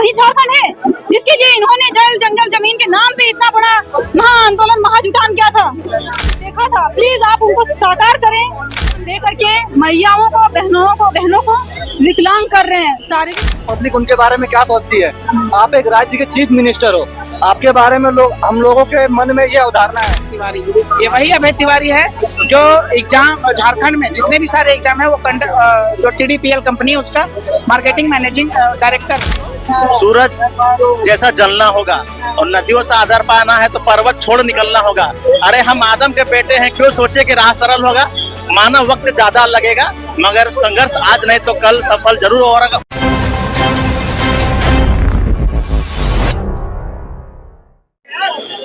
वही झारखंड है जिसके लिए इन्होंने जल जंगल जमीन के नाम पे इतना बड़ा महा आंदोलन महाजुटान किया था, देखा था। प्लीज आप उनको साकार करें, दे करके मैयाओं को बहनों को विकलांग कर रहे हैं सारे। पब्लिक उनके बारे में क्या सोचती है? आप एक राज्य के चीफ मिनिस्टर हो, आपके बारे में हम लोगों के मन में ये अवधारणा है। तिवारी, ये वही अभय तिवारी है जो एग्जाम झारखंड में जितने भी सारे एग्जाम है वो जो TDPL कंपनी है उसका मार्केटिंग मैनेजिंग डायरेक्टर। सूरज जैसा जलना होगा और नदियों से आधार पाना है तो पर्वत छोड़ निकलना होगा। अरे हम आदम के बेटे हैं, क्यों सोचे कि राह सरल होगा। माना वक्त ज्यादा लगेगा मगर संघर्ष आज नहीं तो कल सफल जरूर होगा।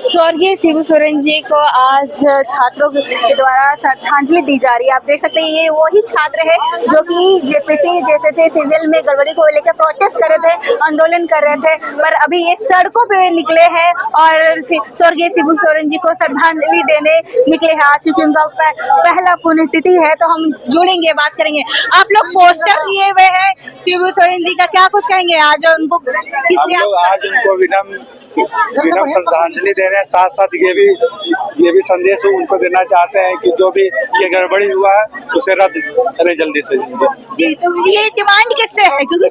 स्वर्गीय शिबू सोरेन जी को आज छात्रों के द्वारा श्रद्धांजलि दी जा रही है। आप देख सकते हैं ये वही छात्र है जो कि JPC सीजल में गड़बड़ी को लेकर प्रोटेस्ट कर रहे थे, आंदोलन कर रहे थे, पर अभी ये सड़कों पे निकले हैं और स्वर्गीय शिबू सोरेन जी को श्रद्धांजलि देने निकले हैं। आज क्योंकि उनका पहला पुण्यतिथि है तो हम जुड़ेंगे, बात करेंगे। आप लोग पोस्टर लिए हुए हैं शिबू सोरेन जी का, क्या कुछ कहेंगे आज उनको? आज उनको विनम्र श्रद्धांजलि दे रहे हैं, साथ साथ ये भी संदेश उनको देना चाहते हैं कि जो भी ये गड़बड़ी हुआ है उसे रद्द करें जल्दी से। जी, तो ये डिमांड किससे है? क्योंकि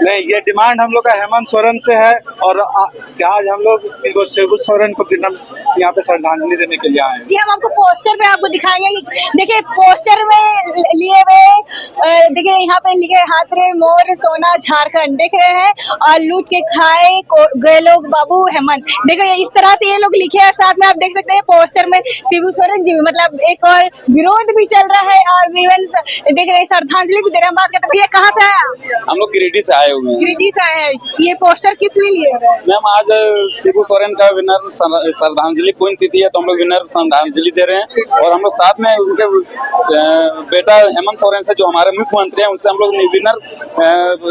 नहीं, ये डिमांड हम लोग का हेमंत सोरेन से है और आज हम लोग शिबू सोरेन को यहाँ पे श्रद्धांजलि देने के लिए आए हैं। जी, हम आपको पोस्टर पे आपको दिखाएंगे। देखिए पोस्टर में लिए हुए, देखिए यहाँ पे लिखे हाथरे मोर सोना झारखंड, देख रहे हैं, और लूट के खाए गए लोग बाबू हेमंत। देखो इस तरह से ये लोग लिखे हैं। साथ में आप देख सकते हैं पोस्टर में शिबू सोरेन जी, मतलब एक और विरोध भी चल रहा है और देख रहे हैं श्रद्धांजलि भी दे रहे हैं। बात करते हैं, भैया कहाँ से आए? हम लोग गिरिडीह से आए हुए हैं। गिरिडीह से आए हैं। ये पोस्टर किस लिए लिए? मैम आज शिबू सोरेन का विनम्र श्रद्धांजलि पुण्यतिथि है तो हम लोग विनम्र श्रद्धांजलि दे रहे हैं और हम लोग साथ में उनके बेटा हेमंत सोरेन से जो हमारे मुख्यमंत्री हैं उनसे हम लोग निर्विघ्न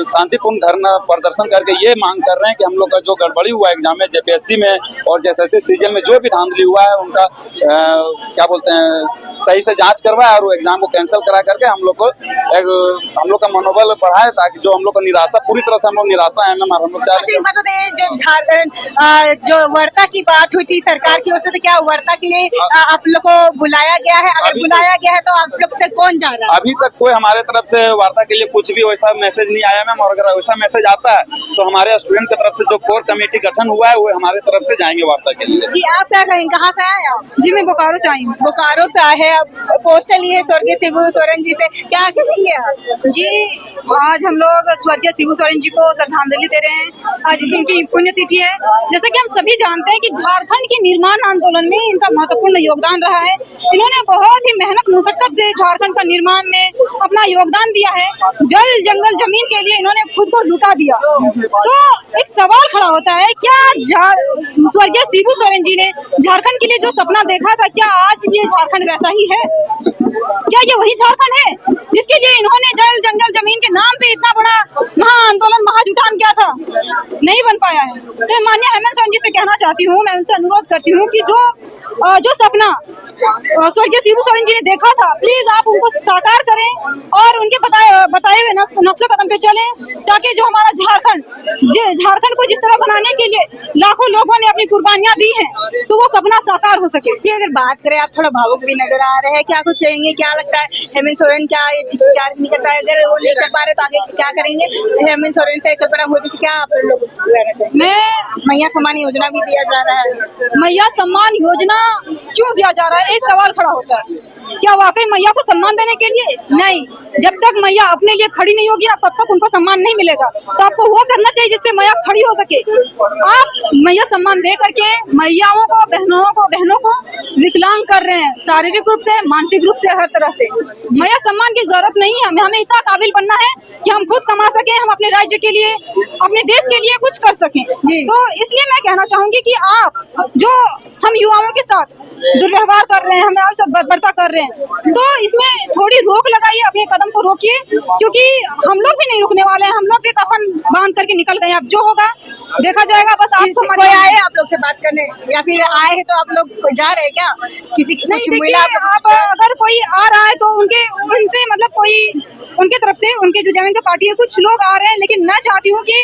शांतिपूर्ण धरना प्रदर्शन करके ये मांग कर रहे हैं कि हम लोग का जो गड़बड़ी हुआ एग्जाम में JPSC में और JSSC सीजन में जो भी धांधली हुआ है उनका क्या बोलते हैं सही से जांच करवाए और वो एग्जाम को कैंसिल करा करके हम लोग का मनोबल बढ़ाए ताकि जो हम लोग का निराशा पूरी तरह से हम लोग निराशा है मैम। हम लोग चाहते हैं जो वार्ता की बात हुई थी सरकार की ओर से, तो क्या वार्ता के लिए आप लोग को बुलाया गया है? अगर बुलाया गया है तो आप लोग से कौन जा रहा है? अभी तक कोई हमारे तरफ से वार्ता के लिए कुछ भी वैसा मैसेज नहीं आया मैम, और अगर वैसा मैसेज आता है तो हमारे स्टूडेंट की तरफ से जो कोर कमेटी गठन हुआ है वो हमारे तरफ से जाएंगे वार्ता के लिए। जी, आप क्या कहेंगे? कहाँ से आए आप? जी, मैं बोकारो से आई हूँ। बोकारो से आए हैं, पोस्टर लिए स्वर्गीय शिबू सोरेन जी से, क्या कहेंगे आप? जी, आज हम लोग स्वर्गीय शिबू सोरेन जी को श्रद्धांजलि दे रहे हैं। आज इनकी पुण्यतिथि है। जैसे कि हम सभी जानते हैं कि झारखंड के निर्माण आंदोलन में इनका महत्वपूर्ण योगदान रहा है। इन्होंने बहुत ही मेहनत मुशक्कत से झारखंड का निर्माण में अपना योगदान दिया है। जल जंगल जमीन के लिए इन्होंने खुद को लुटा दिया। तो एक सवाल खड़ा होता है, क्या स्वर्गीय शिबू सोरेन जी ने झारखंड के लिए जो सपना देखा था, क्या आज ये झारखंड वैसा ही है? क्या ये वही झारखंड है जिसके लिए इन्होंने जल जंगल जमीन के नाम पे इतना बड़ा महा आंदोलन महाजुटान किया था? नहीं बन पाया है। तो माननीय हेमंत सोरेन जी से कहना चाहती हूँ, मैं उनसे अनुरोध करती हूँ कि जो सपना स्वर्गीय शिबू सोरेन जी ने देखा था, प्लीज आप उनको साकार करें और उनके बताए हुए नक्शे कदम पे चलें, ताकि जो हमारा झारखंड को जिस तरह बनाने के लिए लाखों लोगों ने अपनी कुर्बानियां दी हैं, तो वो सपना साकार हो सके। जी, अगर बात करें, आप थोड़ा भावुक भी नजर आ रहे हैं, क्या कुछ कहेंगे? क्या लगता है हेमंत सोरेन क्या ठीक से कार्य नहीं कर पाए? अगर वो नहीं कर पा रहे तो आगे क्या करेंगे? हेमंत सोरेन से कल्पना मुझे से क्या आप लोग कहना चाहिए? मैया सम्मान योजना भी दिया जा रहा है। मैया सम्मान योजना क्यों दिया जा रहा है? एक सवाल खड़ा होता है, क्या वाकई मैया को सम्मान देने के लिए? नहीं, जब तक मैया अपने लिए खड़ी नहीं होगी तब तक उनको सम्मान नहीं मिलेगा। तो आपको वो करना चाहिए जिससे मैया खड़ी हो सके। आप मैया सम्मान दे करके मैयाओं को बहनों को विकलांग कर रहे हैं, शारीरिक रूप से, मानसिक रूप से, हर तरह से। मैया सम्मान की जरूरत नहीं है। हमें इतना काबिल बनना है कि हम खुद कमा सके, हम अपने राज्य के लिए, अपने देश के लिए कुछ कर सकें। तो इसलिए मैं कहना चाहूंगी कि आप जो हम युवाओं के साथ दुर्व्यवहार कर रहे हैं, हमारे साथ बर्बरता कर रहे हैं, तो इसमें थोड़ी रोक लगाइए, अपने कदम को रोकिए, क्योंकि हम लोग भी नहीं रुकने वाले हैं। हम लोग भी कफन बांध करके निकल गए। अब जो होगा देखा जाएगा। बस आपको कोई आए आप लोग से बात करने या फिर आए हैं तो आप लोग जा रहे हैं क्या? किसी नहीं, कुछ देखिए मिला आप लोग को आप कुछ? अगर कोई आ रहा है तो उनसे मतलब कोई उनके तरफ से उनके जो जमीन का पार्टी है कुछ लोग आ रहे हैं, लेकिन मैं चाहती हूँ कि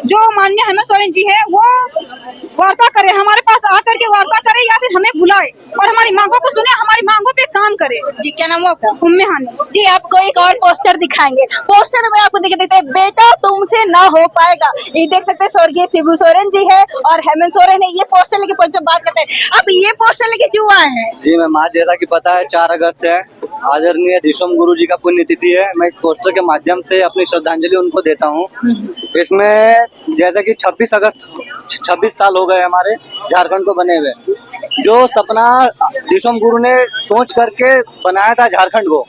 जो माननीय हेमंत सोरेन जी है वो वार्ता करे, हमारे पास आकर के वार्ता करे या फिर हमें बुलाए और हमारी मांगों को सुने, हमारी मांगों पे काम करे। जी क्या नाम है आपका? उम्मे हानि। जी आपको एक और पोस्टर दिखाएंगे। पोस्टर में आपको दिख देते हैं बेटा तुमसे ना हो पाएगा। ये देख सकते हैं स्वर्गीय शिबू सोरेन जी है और हेमंत सोरेन है। ये पोस्टर लेके पहुंचे बात करते हैं। आप ये पोस्टर लेके क्यों आए हैं? जी मैम, आज जैसा कि पता है 4 अगस्त है, आदरणीय दिशोम गुरु जी का पुण्यतिथि है। मैं इस पोस्टर के माध्यम से अपनी श्रद्धांजलि उनको देता हूँ। इसमें जैसा कि 26 साल हो गए हमारे झारखंड को बने हुए। जो सपना दिशोम गुरु ने सोच करके बनाया था झारखंड को,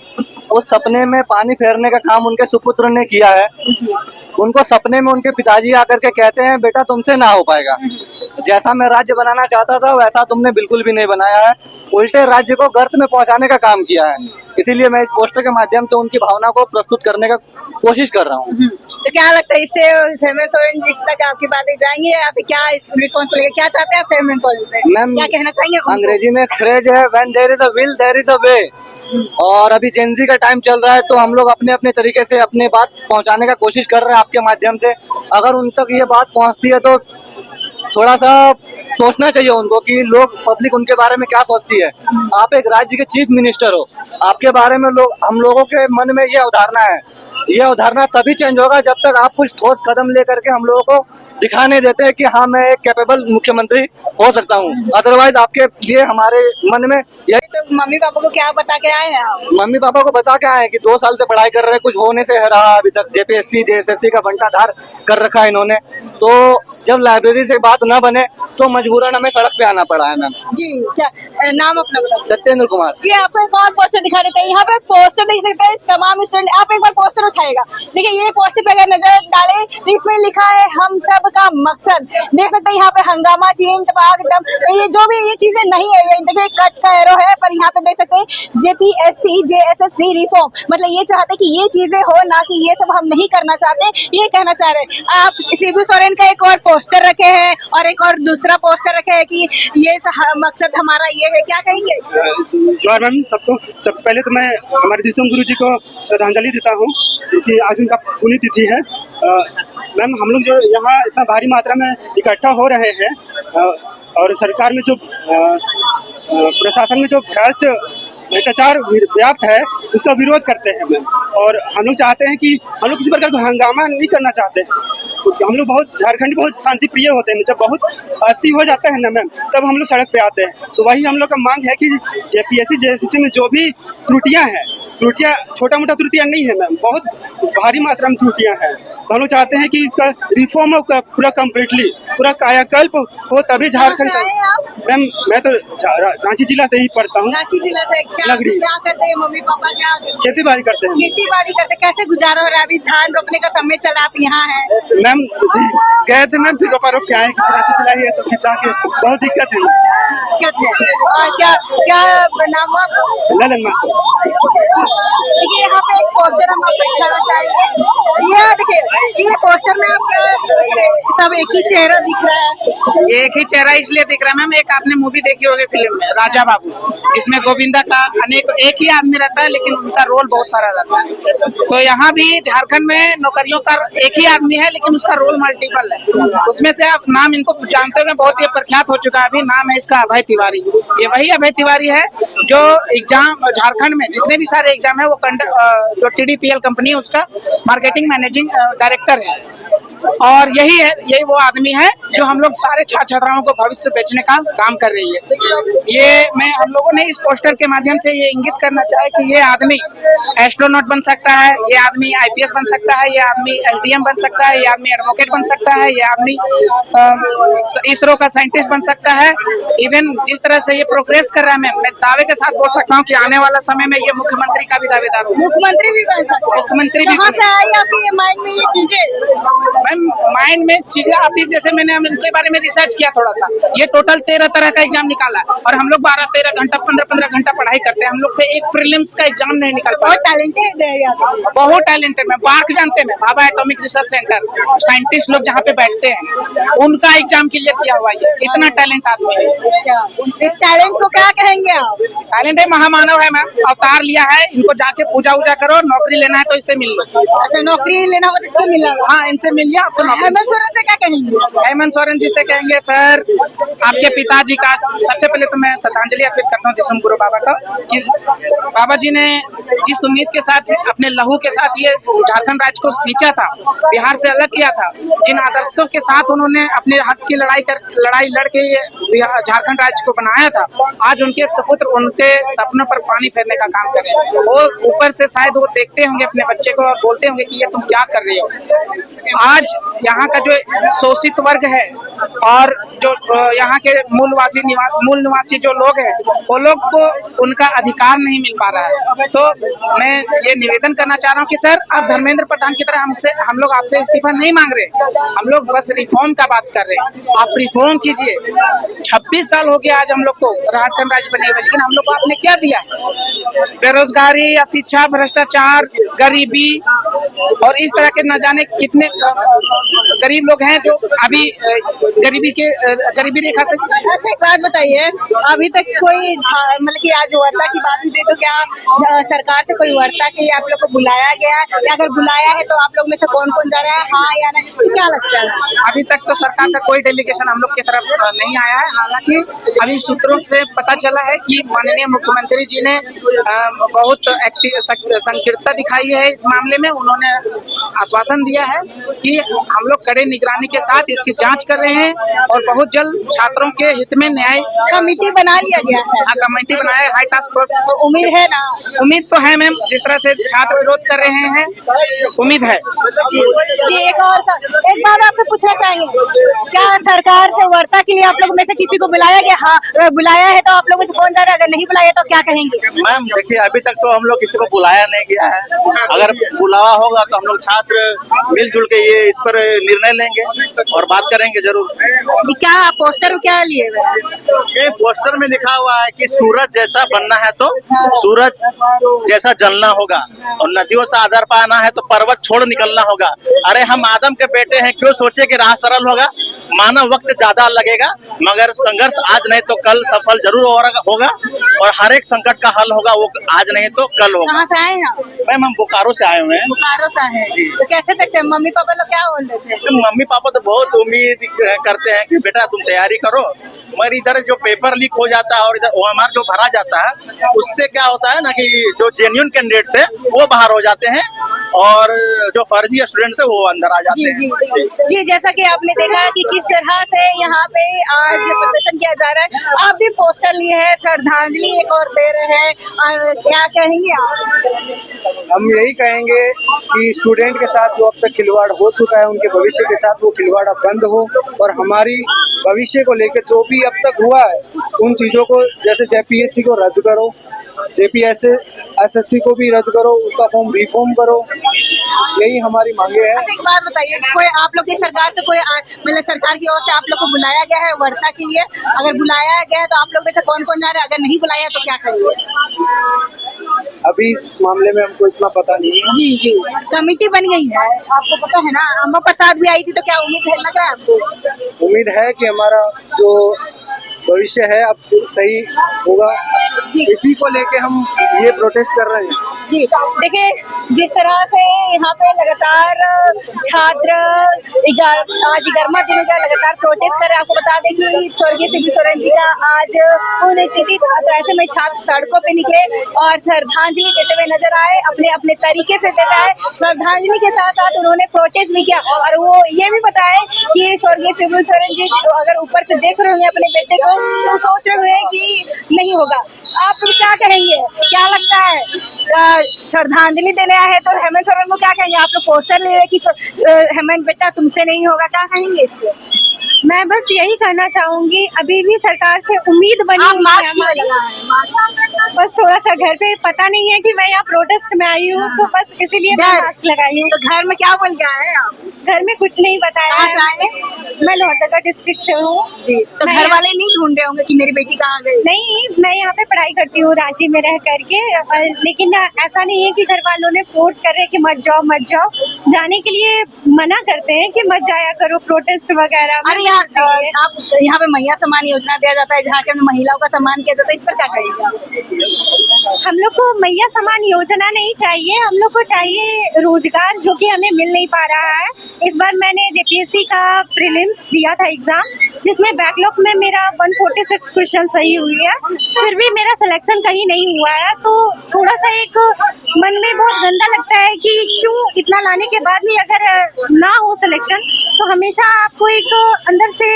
उस सपने में पानी फेरने का काम उनके सुपुत्र ने किया है। उनको सपने में उनके पिताजी आकर के कहते हैं बेटा तुमसे ना हो पाएगा। जैसा मैं राज्य बनाना चाहता था वैसा तुमने बिल्कुल भी नहीं बनाया है, उल्टे राज्य को गर्त में पहुंचाने का काम किया है। इसीलिए मैं इस पोस्टर के माध्यम से उनकी भावना को प्रस्तुत करने का कोशिश कर रहा हूँ। तो क्या लगता है इससे हेमंत सोरेन जी तक आपकी बातें जाएंगी या फिर क्या इस रिस्पॉन्स को लेकर क्या चाहते हैं आप हेमंत सोरेन से? मैम, क्या कहना चाहेंगे उनको? अंग्रेजी में एक फ्रेज है, when there is a will there is a way. और अभी जेनजी का टाइम चल रहा है तो हम लोग अपने अपने तरीके से अपनी बात पहुंचाने का कोशिश कर रहे हैं आपके माध्यम से। अगर उन तक ये बात पहुंचती है तो थोड़ा सा सोचना चाहिए उनको कि लोग पब्लिक उनके बारे में क्या सोचती है। आप एक राज्य के चीफ मिनिस्टर हो, आपके बारे में हम लोगों के मन में ये अवधारणा है। ये अवधारणा तभी चेंज होगा जब तक आप कुछ ठोस कदम लेकर के हम लोगों को दिखाने देते हैं कि हाँ मैं एक कैपेबल मुख्यमंत्री हो सकता हूँ। अदरवाइज आपके लिए हमारे मन में यही। तो मम्मी पापा को क्या बता के आए हैं आप? मम्मी पापा को बता के आए कि 2 साल से पढ़ाई कर रहे हैं, कुछ होने से रहा अभी तक। जेपीएससी जेएसएससी का बंटाधार कर रखा है इन्होंने। तो जब लाइब्रेरी से बात न बने तो मजबूरन हमें सड़क पे आना पड़ा है मैम। जी क्या नाम अपना बताओ? सत्येंद्र कुमार। जी आपको एक और पोस्टर दिखा देते हैं। यहाँ पे पोस्टर देख सकते हैं तमाम स्टूडेंट। आप एक बार पोस्टर उठाएगा, देखिए ये पोस्टर पे अगर नजर डाले तो इसमें लिखा है हम सब का मकसद। देख सकते हैं यहाँ पे हंगामा चीन टपाक दम ये जो भी ये चीजें नहीं है, ये देखिए कट का एरो है, पर यहाँ पे देख सकते हैं जेपीएससी जेएसएससी रिफॉर्म। मतलब ये चाहते कि ये चीजें हो, ना कि ये सब हम नहीं करना चाहते, ये कहना चाह रहे हैं। आप शिबू सोरेन का एक और पोस्टर रखे हैं और एक और दूसरा पोस्टर रखे हैं कि ये मकसद हमारा ये है, क्या कहेंगे? जोहार मैम सबको। सबसे पहले तो मैं हमारे दिशोम गुरु जी को श्रद्धांजलि देता हूँ क्योंकि आज उनका पुण्यतिथि है। मैम हम लोग जो यहाँ इतना भारी मात्रा में इकट्ठा हो रहे हैं और सरकार में जो प्रशासन में जो भ्रष्टाचार व्याप्त है उसका विरोध करते हैं मैम। और हम लोग चाहते हैं कि हम लोग किसी प्रकार का हंगामा नहीं करना चाहते हैं। हम लोग झारखंड बहुत शांति प्रिय होते हैं। जब बहुत अति हो जाता है ना मैम तब हम लोग सड़क पे आते हैं। तो वही हम लोग का मांग है कि जेपीएससी जेएसएससी में जो भी त्रुटियां हैं, त्रुटियां छोटा मोटा त्रुटियां नहीं है मैम, बहुत भारी मात्रा में त्रुटियां हैं। तो हम लोग चाहते हैं कि इसका रिफॉर्म हो पूरा कम्प्लीटली, पूरा कायाकल्प हो तभी झारखंड का। मैम मैं तो रांची जिला से ही पढ़ता हूँ। रांची जिला से क्या करते हैं मम्मी पापा? क्या खेती बाड़ी करते हैं। खेती बाड़ी करते, कैसे गुजारा हो रहा है? अभी धान रोपने का समय चला, आप यहाँ हैं। मैम गए थे मैम, फिर रोपा रोप के आए, रांची जिला ही है तो फिर जाके बहुत दिक्कत है। और क्या नाम आपका? ललन मास्टर। यहाँ पे एक पोस्टर हम आपको दिखाना चाहेंगे। ये देखिए ये पोस्टर में आपका सब एक ही चेहरा दिख रहा है। ये एक ही चेहरा इसलिए दिख रहा है मैम, एक आपने मूवी देखी होगी फिल्म में राजा बाबू, जिसमें गोविंदा का एक ही आदमी रहता है लेकिन उनका रोल बहुत सारा रहता है। तो यहाँ भी झारखंड में नौकरियों का एक ही आदमी है लेकिन उसका रोल मल्टीपल है। उसमें से आप नाम इनको जानते होंगे, बहुत ही प्रख्यात हो चुका है अभी, नाम है इसका अभय तिवारी। ये वही अभय तिवारी है जो एग्जाम झारखंड में जितने भी सारे एग्जाम है वो जो TDPL कंपनी है उसका मार्केटिंग मैनेजिंग डायरेक्टर है। और यही वो आदमी है जो हम लोग सारे छात्र छात्राओं को भविष्य बेचने का काम कर रही है। ये हम लोगों ने इस पोस्टर के माध्यम से ये इंगित करना चाहे कि ये आदमी एस्ट्रोनॉट बन सकता है, ये आदमी IPS बन सकता है, ये आदमी LTM बन सकता है, ये आदमी एडवोकेट बन सकता है, ये आदमी इसरो का साइंटिस्ट बन सकता है। इवन जिस तरह से ये प्रोग्रेस कर रहा है, मैं दावे के साथ बोल सकता हूँ कि आने वाला समय में ये मुख्यमंत्री का भी दावेदार होगा। मुख्यमंत्री भी बन सकते हैं। मुख्यमंत्री भी कहाँ से आई आपके माइंड में ये चीजें? मैम माइंड में चीजें आती है, जैसे मैंने इनके बारे में रिसर्च किया थोड़ा सा। ये टोटल 13 तरह का एग्जाम निकाला है और हम लोग 12-13 घंटा 15-15 घंटा पढ़ाई करते हैं। हम लोग से एक प्रीलिम्स का एग्जाम नहीं निकल पाया। बहुत टैलेंटेड है यार। बहुत टैलेंटेड है। बार्क जानते हैं, Bhabha atomic research centre, scientist लोग जहाँ पे बैठते हैं, उनका एग्जाम क्लियर किया हुआ है। इतना टैलेंट आदमी है। अच्छा, इस टैलेंट को क्या कहेंगे आप? टैलेंट है, महामानव है मैम, अवतार लिया है। इनको जाके पूजा उजा करो, नौकरी लेना है तो इससे मिल लो। अच्छा, नौकरी लेना हो तो इससे मिला। हाँ, इनसे मिल लिया आपको नौकरी। हेमंत सोरेन से क्या कहेंगे? हेमंत सोरेन जी से कहेंगे सर, आपके पिताजी का सबसे पहले तो मैं श्रद्धांजलि अर्पित करता हूँ दिसुम गुरु बाबा का, कि बाबा जी ने जिस उम्मीद के साथ अपने लहू के साथ ये झारखंड राज्य को सींचा था, बिहार से अलग किया था, जिन आदर्शों के साथ उन्होंने अपने हक की लड़ाई लड़ के ये झारखंड राज्य को बनाया था, आज उनके सपुत्र उनके सपनों पर पानी फेरने का काम कर रहे हैं। वो ऊपर से शायद वो देखते होंगे अपने बच्चे को और बोलते होंगे कि ये तुम क्या कर रहे हो। आज यहाँ का जो शोषित वर्ग है और जो यहाँ के मूल निवासी जो लोग हैं, वो लोग को उनका अधिकार नहीं मिल पा रहा है। तो मैं ये निवेदन करना चाह रहा हूँ कि सर, आप धर्मेंद्र प्रधान की तरह हम लोग आपसे इस्तीफा नहीं मांग रहे, हम लोग बस रिफॉर्म का बात कर रहे हैं। आप रिफॉर्म कीजिए। 26 साल हो गया आज हम लोग को झारखंड राज्य बने हुए, लेकिन हम लोग को आपने क्या दिया? बेरोजगारी या शिक्षा, भ्रष्टाचार, गरीबी और इस तरह के न जाने कितने गरीब लोग हैं जो अभी गरीबी रेखा से। अच्छा, एक बात बताइए, अभी तक कोई मतलब कि आज वार्ता की बात हुई तो क्या सरकार से कोई वार्ता के लिए आप लोग को बुलाया गया, या अगर बुलाया है तो आप लोग में से कौन कौन जा रहा है, हाँ या नहीं, तो क्या लगता है? अभी तक तो सरकार का कोई डेलीगेशन हम लोग की तरफ नहीं आया है। हालांकि अभी सूत्रों से पता चला है कि माननीय मुख्यमंत्री जी ने बहुत संकीर्णता दिखाई है इस मामले में। उन्होंने आश्वासन दिया है कि हम लोग कड़े निगरानी के साथ इसकी जांच कर रहे हैं और बहुत जल्द छात्रों के हित में न्याय कमेटी बना लिया गया है। कमेटी बनाया है, हाई टास्क फोर्स। तो उम्मीद है ना? उम्मीद तो है मैम, जिस तरह से छात्र विरोध कर रहे हैं, उम्मीद है। जी, एक बात आपसे पूछना चाहेंगे, क्या सरकार से वार्ता के लिए आप लोग में से किसी को बुलाया गया? हाँ, अगर बुलाया है तो आप लोगों से कौन जा रहा है, अगर नहीं बुलाया तो क्या कहेंगे? मैम देखिए, अभी तक तो हम लोग किसी को बुलाया नहीं गया है। अगर बुलावा होगा तो हम लोग छात्र मिलजुल के ये इस पर निर्णय लेंगे और बात करेंगे जरूर। जी, क्या पोस्टर क्या लिए हुए हैं? ये पोस्टर में लिखा हुआ है कि सूरज जैसा बनना है तो सूरज जैसा जलना होगा, और नदियों से आधार पाना है तो पर्वत छोड़ निकलना होगा। अरे हम आदम के बेटे हैं, क्यों सोचे कि राह सरल होगा। मानव वक्त ज्यादा लगेगा, मगर संघर्ष आज नहीं तो कल सफल जरूर होगा, और हर एक संकट का हल होगा, वो आज नहीं तो कल होगा। कहाँ से आए हैं आप? मैम हम बोकारो से आए हुए हैं। बोकारो से है, तो कैसे देखते हैं मम्मी पापा लोग क्या बोल रहे थे? मम्मी पापा तो बहुत उम्मीद करते हैं कि बेटा तुम तैयारी करो, मगर इधर जो पेपर लीक हो जाता है और इधर OMR जो भरा जाता है, उससे क्या होता है ना कि जो जेन्युइन कैंडिडेट्स है वो बाहर हो जाते हैं और जो फर्जी स्टूडेंट्स है वो अंदर आ जाते हैं। जी, जैसा कि आपने देखा कि किस तरह से यहाँ पे आज प्रदर्शन किया जा रहा है। आप भी पोस्टर लिए हैं, श्रद्धांजलि एक और दे रहे हैं, और क्या कहेंगे आप? हम यही कहेंगे कि स्टूडेंट के साथ जो अब तक खिलवाड़ हो चुका है, उनके भविष्य के साथ वो खिलवाड़ अब बंद हो, और हमारी भविष्य को लेकर जो भी अब तक हुआ है उन चीज़ों को, जैसे JPSC को रद्द करो, SSC को भी रद्द करो, उसका फॉर्म रिफॉर्म करो, यही हमारी मांगे हैं। अच्छा, एक बात बताइए, कोई आप लोग की सरकार से कोई मतलब सरकार की ओर से आप लोग को बुलाया गया है वार्ता के लिए? अगर बुलाया गया है तो आप लोग में से कौन कौन जा रहा है, अगर नहीं बुलाया तो क्या करेंगे? अभी इस मामले में हमको इतना पता नहीं है। जी, कमेटी बन गई है, आपको पता है ना? अम्मा प्रसाद भी आई थी, तो क्या उम्मीद है, लग रहा है आपको? उम्मीद है कि हमारा जो भविष्य है अब सही होगा, इसी को लेके हम ये प्रोटेस्ट कर रहे हैं। जी, देखिए जिस तरह से यहाँ पे लगातार छात्र आज 11वां दिन का लगातार प्रोटेस्ट कर रहे हैं। आपको बता दें कि स्वर्गीय शिबू सोरेन जी का आज पुण्यतिथि था, तो ऐसे में छात्र सड़कों पे निकले और श्रद्धांजलि देते हुए नजर आए, अपने अपने तरीके से देते आए। श्रद्धांजलि के साथ साथ उन्होंने प्रोटेस्ट भी किया, और वो ये भी बताए कि स्वर्गीय शिबू सोरेन जी तो अगर ऊपर से देख रहे होंगे अपने बेटे को, तो सोच रहे हुए कि नहीं होगा। आप क्या कहेंगे, क्या लगता है? श्रद्धांजलि देने आए हैं तो हेमंत सोरेन को क्या कहेंगे? चाहेंगे? आप लोग पोस्टर ले रहे कि हेमंत बेटा तुमसे नहीं होगा, क्या कहेंगे इसको? मैं बस यही कहना चाहूंगी, अभी भी सरकार से उम्मीद बनी आप हुई है मास्क क्यों हमारी। लगाए हैं? बस थोड़ा सा घर पे पता नहीं है कि मैं यहाँ प्रोटेस्ट में आई हूँ, तो बस इसीलिए मैं डर। मास्क लगाई हूँ। तो घर में क्या बोल के आए हैं आप? घर में कुछ नहीं बताया कहाँ है से आए मैंने। मैं लोहरदगा डिस्ट्रिक्ट से हूँ। जी, तो मैं घर वाले नहीं ढूंढ रहे होंगे कि मेरी बेटी कहाँ गई? नहीं, मैं यहाँ पे पढ़ाई करती हूँ रांची में रह करके, लेकिन ऐसा नहीं है कि घर वालों ने फोर्स कर रहे हैं कि मत जाओ मत जाओ। जाने के लिए मना करते हैं कि मत जाया करो प्रोटेस्ट वगैरह में। अरे आप यहाँ पे महिला सम्मान योजना दिया जाता है, झारखंड में महिलाओं का सम्मान किया जाता है, इस पर क्या कहेंगे आप? हम लोग को मैया समान योजना नहीं चाहिए, हम लोग को चाहिए रोजगार, जो कि हमें मिल नहीं पा रहा है। इस बार मैंने जेपीएससी का प्रीलिम्स दिया था एग्जाम, जिसमें बैकलॉग में मेरा 146 क्वेश्चन सही हुई है, फिर भी मेरा सिलेक्शन कहीं नहीं हुआ है। तो थोड़ा सा एक मन में बहुत गंदा लगता है कि क्यों इतना लाने के बाद भी अगर ना हो सिलेक्शन, तो हमेशा आपको एक अंदर से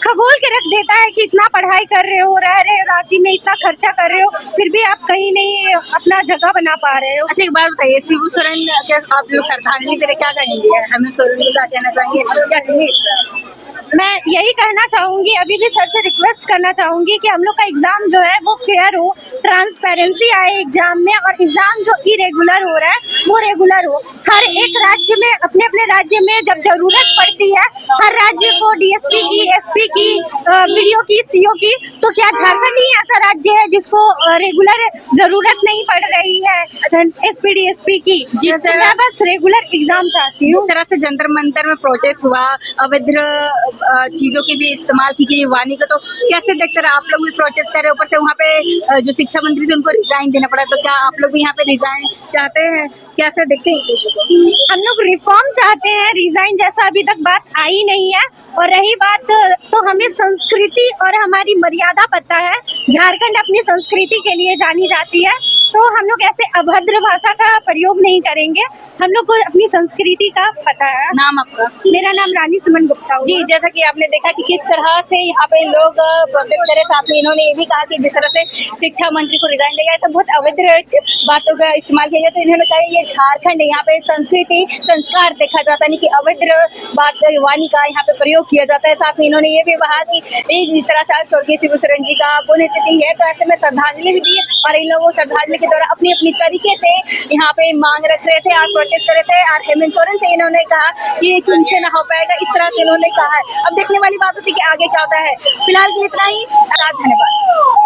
खगोल के रख देता है कि इतना पढ़ाई कर रहे हो, रह रहे हो रांची में, इतना खर्चा कर रहे हो, फिर भी आप कहीं नहीं अपना जगह बना पा रहे हो। अच्छा एक बात बताइए, शिबू सोरेन क्या आप लोग श्रद्धांजलि दे रहे, क्या कहेंगे? हमें सोरेन को क्या कहना चाहेंगे, क्या कहेंगे? मैं यही कहना चाहूंगी, अभी भी सर से रिक्वेस्ट करना चाहूंगी कि हम लोग का एग्जाम जो है वो फेयर हो, ट्रांसपेरेंसी आए एग्जाम में, और एग्जाम जो इरेगुलर हो रहा है वो रेगुलर हो। हर एक राज्य में अपने अपने राज्य में जब जरूरत पड़ती है हर राज्य को डीएसपी की, एसपी की, वीडियो की, सीओ की, तो क्या झारखंड ही ऐसा राज्य है जिसको रेगुलर जरूरत नहीं पड़ रही है एसपी डीएसपी की? मैं बस रेगुलर एग्जाम चाहती हूँ। जिस तरह से जंतर मंतर में प्रोटेस्ट हुआ, अवैध चीजों की भी इस्तेमाल की गई वाणी को, तो कैसे देखते रहे? आप लोग भी प्रोटेस्ट कर रहे, ऊपर से वहाँ पे जो शिक्षा मंत्री थे उनको रिजाइन देना पड़ा, तो क्या आप लोग भी यहाँ पे रिजाइन चाहते हैं? कैसे देखते हैं चीजों को? हम लोग रिफॉर्म चाहते हैं, रिजाइन जैसा अभी तक बात आई नहीं है। और रही बात, तो हमें संस्कृति और हमारी मर्यादा पता है, झारखंड अपनी संस्कृति के लिए जानी जाती है, तो हम लोग ऐसे अभद्र भाषा का प्रयोग नहीं करेंगे। हम लोग को अपनी संस्कृति का पता है। नाम आपका? मेरा नाम रानी सुमन गुप्ता हुआ। जी, जैसा कि आपने देखा कि किस तरह से यहाँ पे लोग प्रोटेस्ट करे, साथ में इन्होंने ये भी कहा कि जिस तरह से शिक्षा मंत्री को रिजाइन दिया गया, तो बहुत अवैध बातों का इस्तेमाल किया गया। तो इन्होंने कहा ये झारखंड है, यहाँ पे संस्कृति संस्कार देखा जाता है, नहीं कि अवैध बात वाणी का यहाँ पे प्रयोग किया जाता है। साथ में इन्होंने ये भी कहा कि जिस तरह से आज स्वर्गीय शिबू सोरेन जी का पुण्यतिथि है, तो ऐसे में श्रद्धांजलि भी दी, और इन लोगों श्रद्धांजलि के द्वारा अपनी अपनी तरीके से यहाँ पे मांग रख रहे थे, आज प्रोटेस्ट कर रहे थे। और हेमंत सोरेन से इन्होंने कहा कि ये तुमसे ना हो पाएगा, इस तरह से इन्होंने कहा है। अब देखने वाली बात होती है कि आगे क्या होता है। फिलहाल के लिए इतना ही, धन्यवाद।